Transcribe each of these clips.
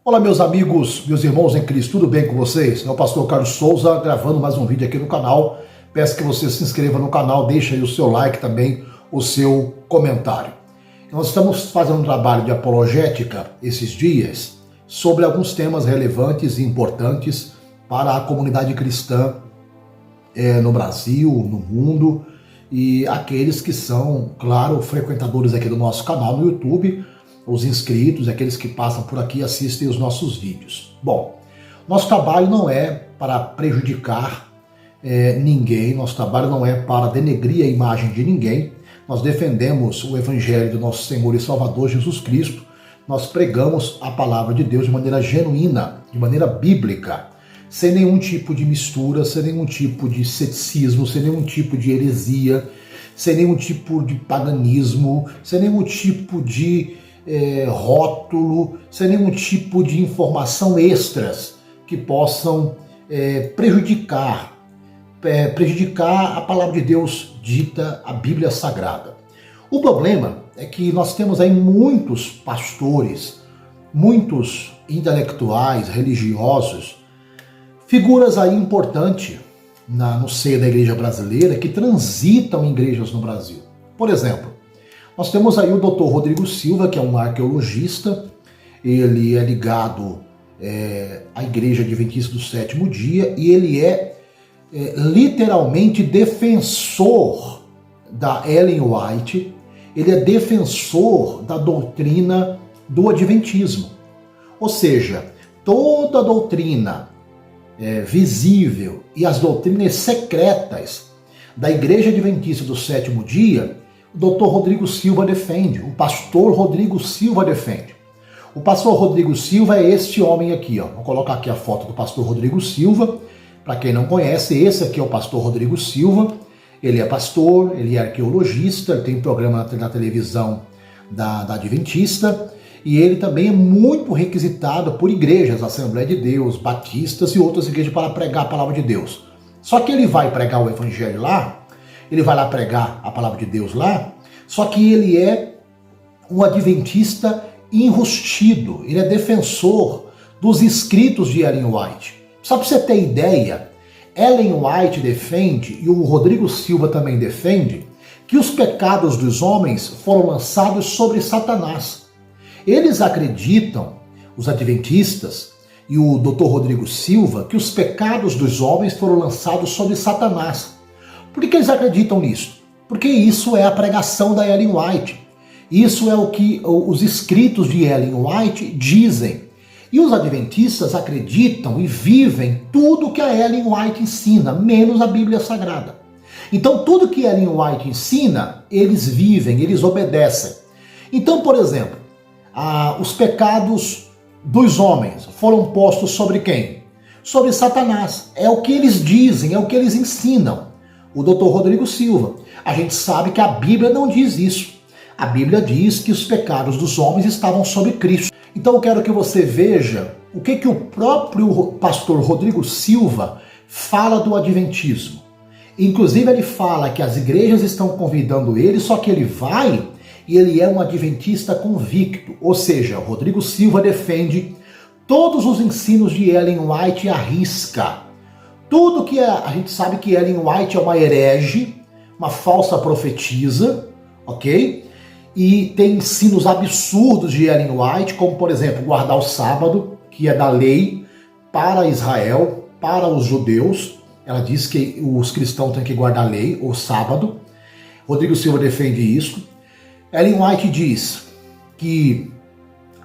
Olá meus amigos, meus irmãos em Cristo, tudo bem com vocês? É o pastor Carlos Souza gravando mais um vídeo aqui no canal. Peço que você se inscreva no canal, deixe aí o seu like também, o seu comentário. Nós estamos fazendo um trabalho de apologética esses dias sobre alguns temas relevantes e importantes para a comunidade cristã no Brasil, no mundo, e aqueles que são, claro, frequentadores aqui do nosso canal no YouTube, os inscritos, aqueles que passam por aqui e assistem os nossos vídeos. Bom, nosso trabalho não é para prejudicar ninguém, nosso trabalho não é para denegrir a imagem de ninguém. Nós defendemos o Evangelho do nosso Senhor e Salvador Jesus Cristo, nós pregamos a palavra de Deus de maneira genuína, de maneira bíblica, sem nenhum tipo de mistura, sem nenhum tipo de ceticismo, sem nenhum tipo de heresia, sem nenhum tipo de paganismo, sem nenhum tipo de rótulo, sem nenhum tipo de informação extras que possam prejudicar a palavra de Deus dita, a Bíblia Sagrada. O problema é que nós temos aí muitos pastores, muitos intelectuais, religiosos, figuras aí importantes no seio da igreja brasileira que transitam em igrejas no Brasil. Por exemplo, nós temos aí o Dr. Rodrigo Silva, que é um arqueologista, ele é ligado à Igreja Adventista do Sétimo Dia e ele é literalmente defensor da Ellen White, ele é defensor da doutrina do Adventismo. Ou seja, toda a doutrina visível e as doutrinas secretas da Igreja Adventista do Sétimo Dia, o Dr. Rodrigo Silva defende, o pastor Rodrigo Silva defende. O pastor Rodrigo Silva é este homem aqui, ó. Vou colocar aqui a foto do pastor Rodrigo Silva. Para quem não conhece, esse aqui é o pastor Rodrigo Silva. Ele é pastor, ele é arqueologista, ele tem programa na televisão da Adventista e ele também é muito requisitado por igrejas, Assembleia de Deus, batistas e outras igrejas para pregar a palavra de Deus. Só que ele vai pregar o evangelho lá, ele vai lá pregar a palavra de Deus lá, só que ele é um adventista enrustido, ele é defensor dos escritos de Ellen White. Só para você ter ideia, Ellen White defende, e o Rodrigo Silva também defende, que os pecados dos homens foram lançados sobre Satanás. Eles acreditam, os adventistas e o Dr. Rodrigo Silva, que os pecados dos homens foram lançados sobre Satanás. Por que eles acreditam nisso? Porque isso é a pregação da Ellen White. Isso é o que os escritos de Ellen White dizem. E os adventistas acreditam e vivem tudo que a Ellen White ensina, menos a Bíblia Sagrada. Então tudo que Ellen White ensina, eles vivem, eles obedecem. Então, por exemplo, os pecados dos homens foram postos sobre quem? Sobre Satanás. É o que eles dizem, é o que eles ensinam. O Dr. Rodrigo Silva. A gente sabe que a Bíblia não diz isso. A Bíblia diz que os pecados dos homens estavam sobre Cristo. Então eu quero que você veja o que o próprio pastor Rodrigo Silva fala do adventismo. Inclusive ele fala que as igrejas estão convidando ele, só que ele vai e ele é um adventista convicto. Ou seja, Rodrigo Silva defende todos os ensinos de Ellen White à risca. Tudo que a gente sabe que Ellen White é uma herege, uma falsa profetisa, ok? E tem ensinos absurdos de Ellen White, como por exemplo, guardar o sábado, que é da lei para Israel, para os judeus. Ela diz que os cristãos têm que guardar a lei, o sábado. Rodrigo Silva defende isso. Ellen White diz que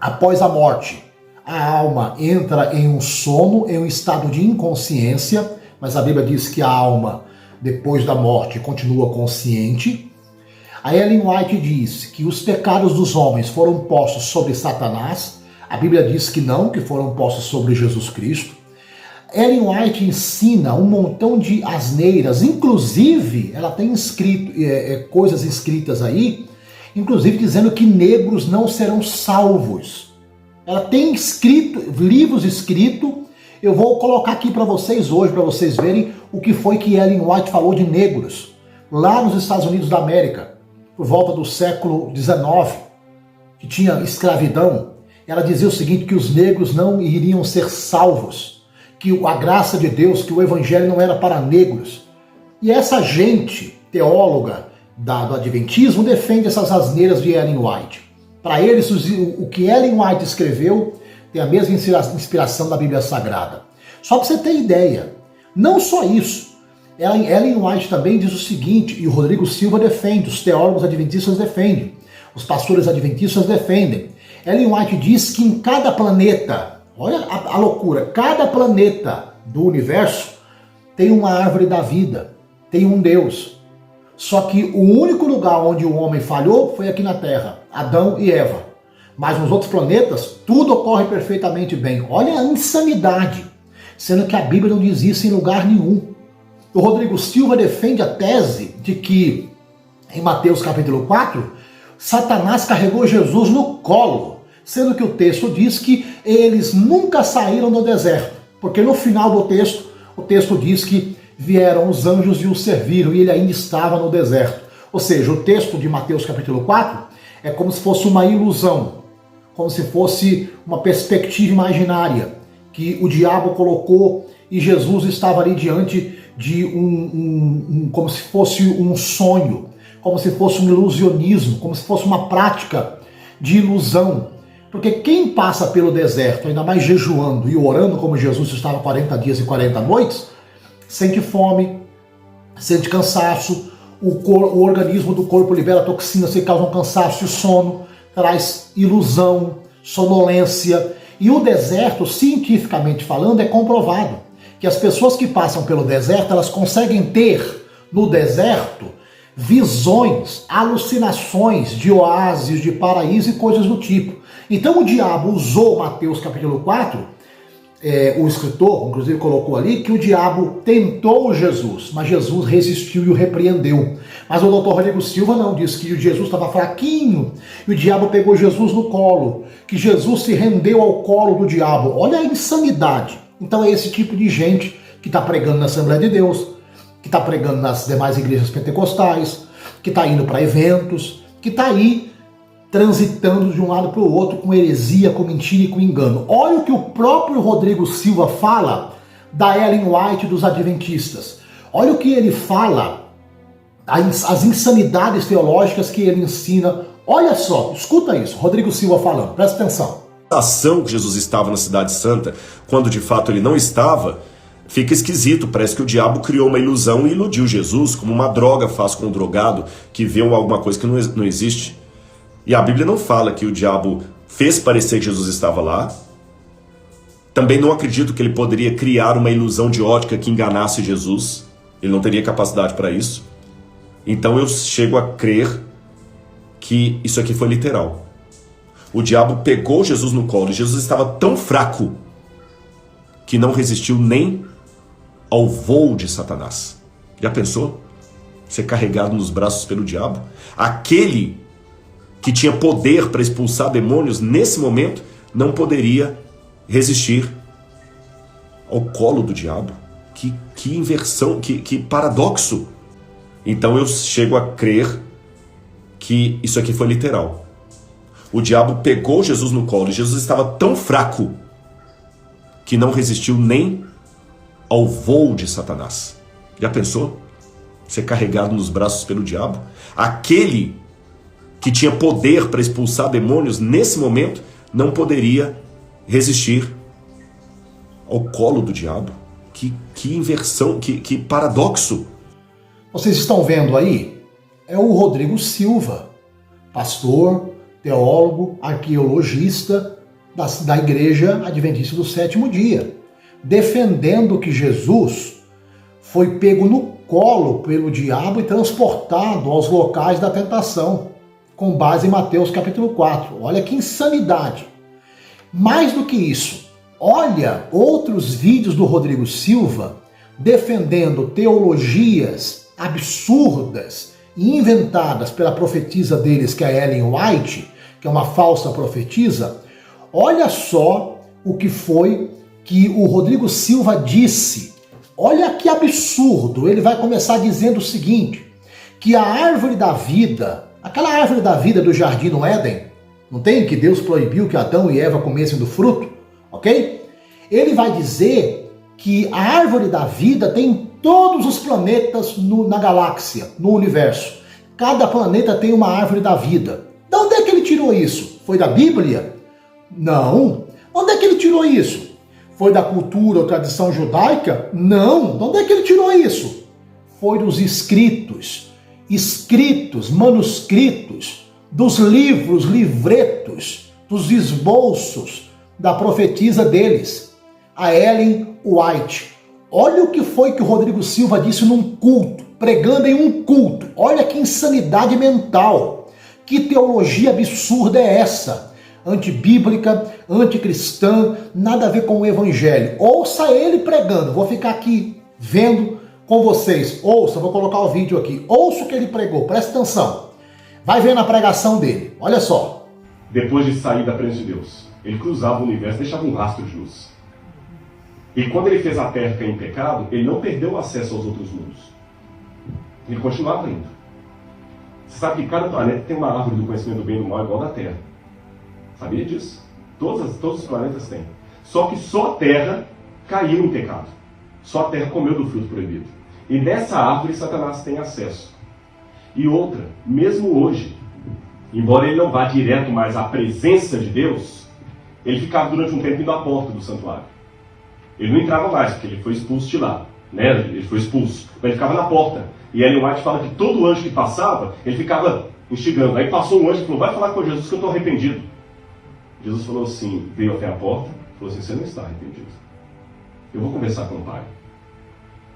após a morte, a alma entra em um sono, em um estado de inconsciência, mas a Bíblia diz que a alma, depois da morte, continua consciente. A Ellen White diz que os pecados dos homens foram postos sobre Satanás. A Bíblia diz que não, que foram postos sobre Jesus Cristo. Ellen White ensina um montão de asneiras, inclusive ela tem coisas escritas aí, inclusive dizendo que negros não serão salvos. Ela tem livros escritos, eu vou colocar aqui para vocês hoje, para vocês verem o que foi que Ellen White falou de negros, lá nos Estados Unidos da América, por volta do século XIX, que tinha escravidão. ela dizia o seguinte, que os negros não iriam ser salvos, que a graça de Deus, que o evangelho não era para negros. E essa gente, teóloga do Adventismo, defende essas asneiras de Ellen White. Para eles, o que Ellen White escreveu tem a mesma inspiração da Bíblia Sagrada. Só para você ter ideia, não só isso, Ellen White também diz o seguinte, e o Rodrigo Silva defende, os teólogos adventistas defendem, os pastores adventistas defendem. Ellen White diz que em cada planeta, olha a loucura, cada planeta do universo tem uma árvore da vida, tem um Deus. Só que o único lugar onde o homem falhou foi aqui na Terra, Adão e Eva. Mas nos outros planetas, tudo ocorre perfeitamente bem. Olha a insanidade, sendo que a Bíblia não diz isso em lugar nenhum. O Rodrigo Silva defende a tese de que, em Mateus capítulo 4, Satanás carregou Jesus no colo, sendo que o texto diz que eles nunca saíram do deserto, porque no final do texto, o texto diz que vieram os anjos e o serviram, e ele ainda estava no deserto. Ou seja, o texto de Mateus capítulo 4 é como se fosse uma ilusão, como se fosse uma perspectiva imaginária, que o diabo colocou e Jesus estava ali diante de como se fosse um sonho, como se fosse um ilusionismo, como se fosse uma prática de ilusão. Porque quem passa pelo deserto, ainda mais jejuando e orando como Jesus estava 40 dias e 40 noites, sente fome, sente cansaço, o organismo do corpo libera toxinas que causam cansaço e sono, traz ilusão, sonolência. E o deserto, cientificamente falando, é comprovado que as pessoas que passam pelo deserto, elas conseguem ter no deserto visões, alucinações de oásis, de paraíso e coisas do tipo. Então o diabo usou Mateus capítulo 4, o escritor, inclusive, colocou ali que o diabo tentou Jesus, mas Jesus resistiu e o repreendeu. Mas o doutor Rodrigo Silva não, diz que Jesus estava fraquinho e o diabo pegou Jesus no colo, que Jesus se rendeu ao colo do diabo. Olha a insanidade. Então é esse tipo de gente que está pregando na Assembleia de Deus, que está pregando nas demais igrejas pentecostais, que está indo para eventos, que está aí transitando de um lado para o outro com heresia, com mentira e com engano. Olha o que o próprio Rodrigo Silva fala da Ellen White dos Adventistas. Olha o que ele fala, as insanidades teológicas que ele ensina. Olha só, escuta isso, Rodrigo Silva falando, presta atenção. A ação que Jesus estava na Cidade Santa, quando de fato ele não estava, fica esquisito, parece que o diabo criou uma ilusão e iludiu Jesus, como uma droga faz com um drogado que vê alguma coisa que não existe. E a Bíblia não fala que o diabo fez parecer que Jesus estava lá. Também não acredito que ele poderia criar uma ilusão de ótica que enganasse Jesus. Ele não teria capacidade para isso. Então eu chego a crer que isso aqui foi literal. O diabo pegou Jesus no colo e Jesus estava tão fraco que não resistiu nem ao voo de Satanás. Já pensou? Ser carregado nos braços pelo diabo? Aquele que tinha poder para expulsar demônios, nesse momento, não poderia resistir ao colo do diabo. Que inversão, que paradoxo. Então eu chego a crer que isso aqui foi literal. O diabo pegou Jesus no colo e Jesus estava tão fraco que não resistiu nem ao voo de Satanás. Já pensou? Ser carregado nos braços pelo diabo? Aquele que tinha poder para expulsar demônios, nesse momento, não poderia resistir ao colo do diabo. Que inversão, que paradoxo. Vocês estão vendo aí? É o Rodrigo Silva, pastor, teólogo, arqueologista da Igreja Adventista do Sétimo Dia, defendendo que Jesus foi pego no colo pelo diabo e transportado aos locais da tentação, com base em Mateus capítulo 4. Olha que insanidade. Mais do que isso, olha outros vídeos do Rodrigo Silva defendendo teologias absurdas e inventadas pela profetisa deles, que é a Ellen White, que é uma falsa profetisa. Olha só o que foi que o Rodrigo Silva disse. Olha que absurdo. Ele vai começar dizendo o seguinte, que a árvore da vida, aquela árvore da vida do Jardim no Éden, Não tem? Que Deus proibiu que Adão e Eva comessem do fruto, ok? Ele vai dizer que a árvore da vida tem em todos os planetas na galáxia, no universo. Cada planeta tem uma árvore da vida. De onde é que ele tirou isso? Foi da Bíblia? Não. Onde é que ele tirou isso? Foi da cultura ou tradição judaica? Não. De onde é que ele tirou isso? Foi dos escritos, manuscritos, dos livros, livretos, dos esboços da profetisa deles, a Ellen White. Olha o que foi que o Rodrigo Silva disse num culto, pregando em um culto. Olha que insanidade mental. Que teologia absurda é essa? Antibíblica, anticristã, nada a ver com o evangelho. Ouça ele pregando. Vou ficar aqui vendo com vocês. Ouça, vou colocar o vídeo aqui. Ouça o que ele pregou, presta atenção. Vai vendo a pregação dele. Olha só. Depois de sair da presença de Deus, ele cruzava o universo, deixava um rastro de luz. E quando ele fez a Terra cair em pecado, ele não perdeu o acesso aos outros mundos. Ele continuava indo. Você sabe que cada planeta tem uma árvore do conhecimento do bem e do mal igual da Terra. Sabia disso? Todos os planetas têm. Só que só a Terra caiu em pecado. Só a Terra comeu do fruto proibido. E nessa árvore Satanás tem acesso. E outra, mesmo hoje, embora ele não vá direto mais à presença de Deus, ele ficava durante um tempo indo à porta do santuário. Ele não entrava mais, porque ele foi expulso de lá. Né? Ele foi expulso. Mas ele ficava na porta. E Ellen White fala que todo anjo que passava, ele ficava instigando. Aí passou um anjo e falou, vai falar com Jesus que eu estou arrependido. Jesus falou assim, veio até a porta, falou assim, você não está arrependido. Eu vou conversar com o Pai.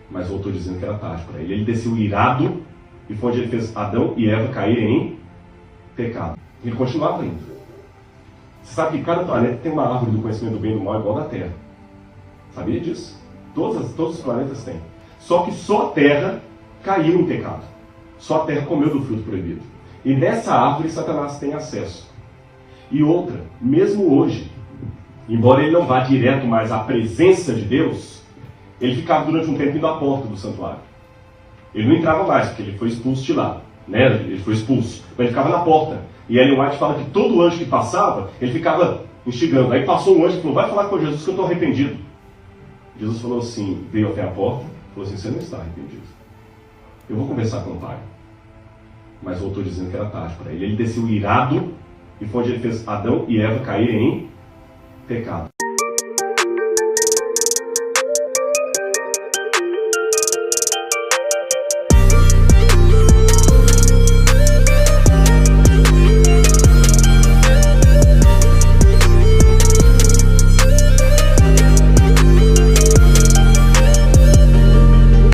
Mas voltou dizendo que era tarde para ele. Ele desceu irado, e foi onde ele fez Adão e Eva caírem em pecado. E ele continuava indo. Você sabe que cada planeta tem uma árvore do conhecimento do bem e do mal igual da Terra. Sabia disso? Todos os planetas têm. Só que só a Terra caiu em pecado. Só a Terra comeu do fruto proibido. E nessa árvore Satanás tem acesso. E outra, mesmo hoje, embora ele não vá direto mais à presença de Deus, ele ficava durante um tempo indo à porta do santuário. Ele não entrava mais, porque ele foi expulso de lá. Né? Ele foi expulso. Mas ele ficava na porta. E Ellen White fala que todo anjo que passava, ele ficava instigando. Aí passou um anjo e falou, vai falar com Jesus que eu estou arrependido. Jesus falou assim, veio até a porta, falou assim, você não está arrependido. Eu vou conversar com o Pai. Mas voltou dizendo que era tarde para ele. Ele desceu irado, e foi onde ele fez Adão e Eva caírem em pecado.